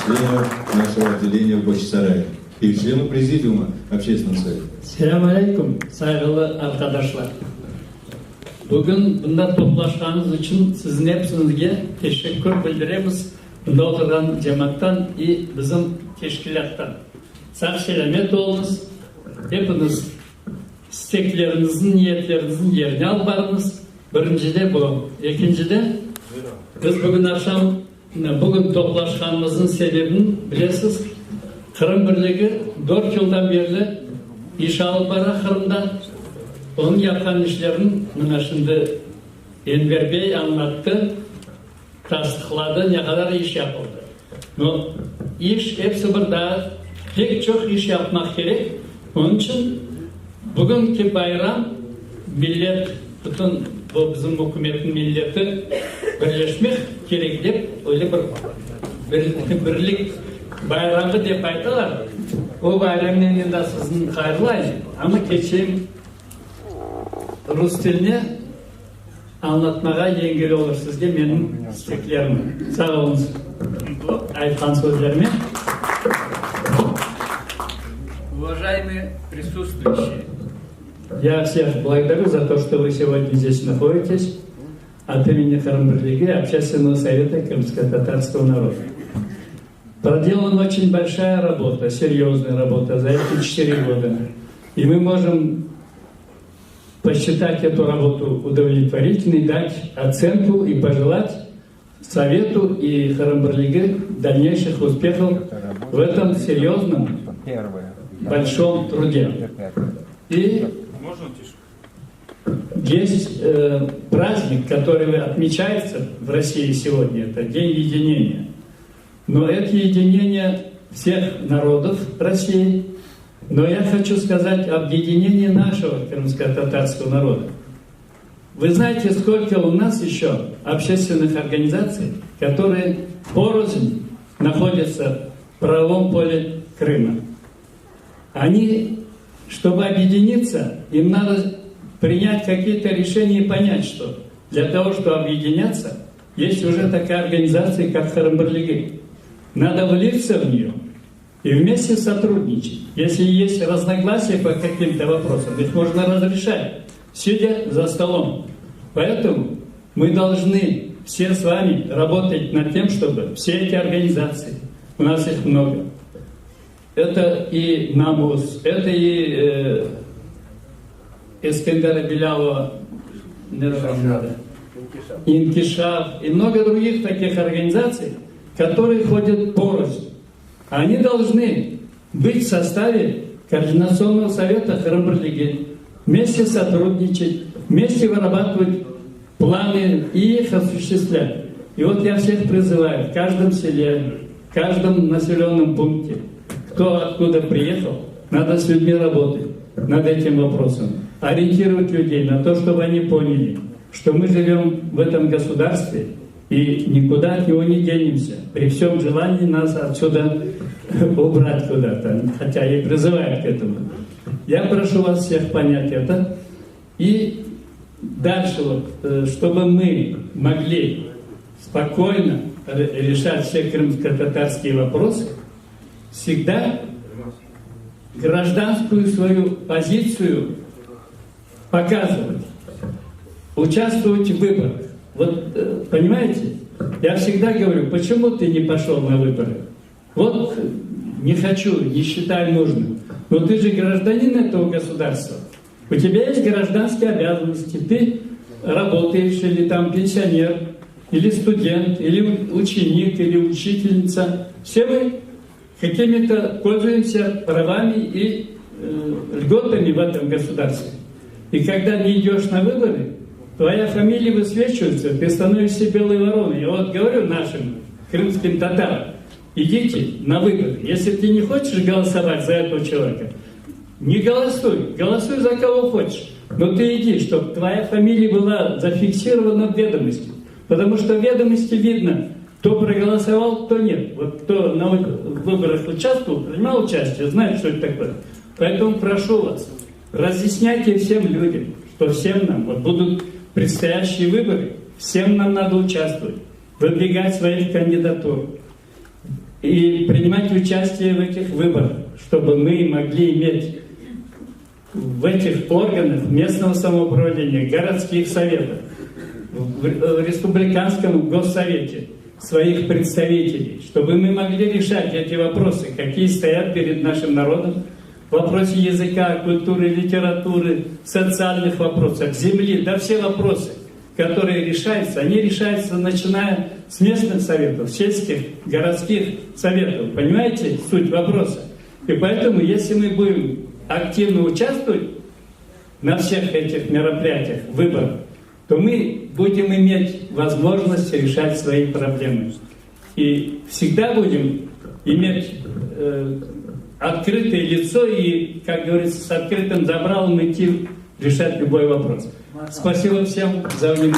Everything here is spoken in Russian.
члена нашего отделения в Бахчисарае и члену президиума Общественного совета. Селам алейкум, saygılı arkadaşlar. Bugün bunda toplaşkanınız için sizin hepsinizge teşekkür bildiremiz. Bunda oturan cemaattan ve bizim teşkilattan. Sağ selamet olunuz. Hepiniz isteklerinizin, niyetlerinizin yerine albarınız. Birincide bu. İkincide biz bugün akşam bugün toplaşkanımızın sebebini bilesiz. Kırım Birliği 4 yıldan beri iş alıp bara Kırım'da. Onun yapan işlerini bana şimdi Enver Bey anlattı, tasdikladı, ne kadar iş yapıldı. No, iş hepsi burada, pek çok iş yapmak gerek. Onun için bugünkü bayram millet, bütün bu bizim hükümetin milleti birleşmek gerek deyip öyle bir birlik bayramı deyip aytılar. O bayramın yanında sizin hayırlayın. Ama geçeyim Rus dilini anlatmaya engel olur sizge benim isteklerim. Sağ olun. Bu aytkan sözlerime. Уважаемые присутствующие, Я всех благодарю за то, что вы сегодня здесь находитесь от имени Кырым Бирлиги Общественного совета крымско-татарского народа. Проделана очень большая работа, серьезная работа за эти 4 года. И мы можем посчитать эту работу удовлетворительной, дать оценку и пожелать Совету и Кырым Бирлиги дальнейших успехов в этом серьезном, большом труде. И есть праздник, который отмечается в России сегодня, это День единения. Но это единение всех народов России. Но я хочу сказать об единении нашего крымско-татарского народа. Вы знаете, сколько у нас еще общественных организаций, которые порознь находятся в правовом поле Крыма. Они, чтобы объединиться, им надо принять какие-то решения и понять, что для того, чтобы объединяться, есть уже такая организация, как Кырым Бирлиги. Надо влиться в нее и вместе сотрудничать. Если есть разногласия по каким-то вопросам, их можно разрешать, сидя за столом. Поэтому мы должны все с вами работать над тем, чтобы все эти организации, у нас их много, это и НАМУС, это и Эскендера Белялова, Инкишаф и много других таких организаций, которые ходят порознь. Они должны быть в составе Координационного совета Кырым Бирлиги, вместе сотрудничать, вместе вырабатывать планы и их осуществлять. И вот я всех призываю в каждом селе, в каждом населенном пункте, кто откуда приехал, надо с людьми работать над этим вопросом, ориентировать людей на то, чтобы они поняли, что мы живем в этом государстве и никуда от него не денемся. При всем желании нас отсюда убрать куда-то, хотя и призывают к этому. Я прошу вас всех понять это. И дальше, вот, чтобы мы могли спокойно решать все крымско-татарские вопросы, всегда гражданскую свою позицию показывать, участвовать в выборах. Вот, понимаете, я всегда говорю, почему ты не пошел на выборы? Вот не хочу, не считаю нужным. Но ты же гражданин этого государства. У тебя есть гражданские обязанности. Ты работаешь, или там пенсионер, или студент, или ученик, или учительница. Все мы какими-то пользуемся правами и льготами в этом государстве. И когда не идешь на выборы, твоя фамилия высвечивается, ты становишься белой вороной. Я вот говорю нашим крымским татарам, идите на выборы. Если ты не хочешь голосовать за этого человека, не голосуй. Голосуй за кого хочешь. Но ты иди, чтобы твоя фамилия была зафиксирована в ведомости. Потому что в ведомости видно, кто проголосовал, кто нет. Вот кто на выборах участвовал, принимал участие, знает, что это такое. Поэтому прошу вас, разъясняйте всем людям, что всем нам, вот будут предстоящие выборы, всем нам надо участвовать, выдвигать своих кандидатур. и принимать участие в этих выборах, чтобы мы могли иметь в этих органах местного самоуправления, городских советов, в республиканском госсовете своих представителей, чтобы мы могли решать эти вопросы, какие стоят перед нашим народом, в вопросе языка, культуры, литературы, социальных вопросов, земли, да все вопросы, которые решаются, они решаются начиная с местных советов, сельских, городских советов. Понимаете суть вопроса? И поэтому, если мы будем активно участвовать на всех этих мероприятиях, выборах, то мы будем иметь возможность решать свои проблемы. И всегда будем иметь открытое лицо и, как говорится, с открытым забралом идти решать любой вопрос. Спасибо всем за внимание.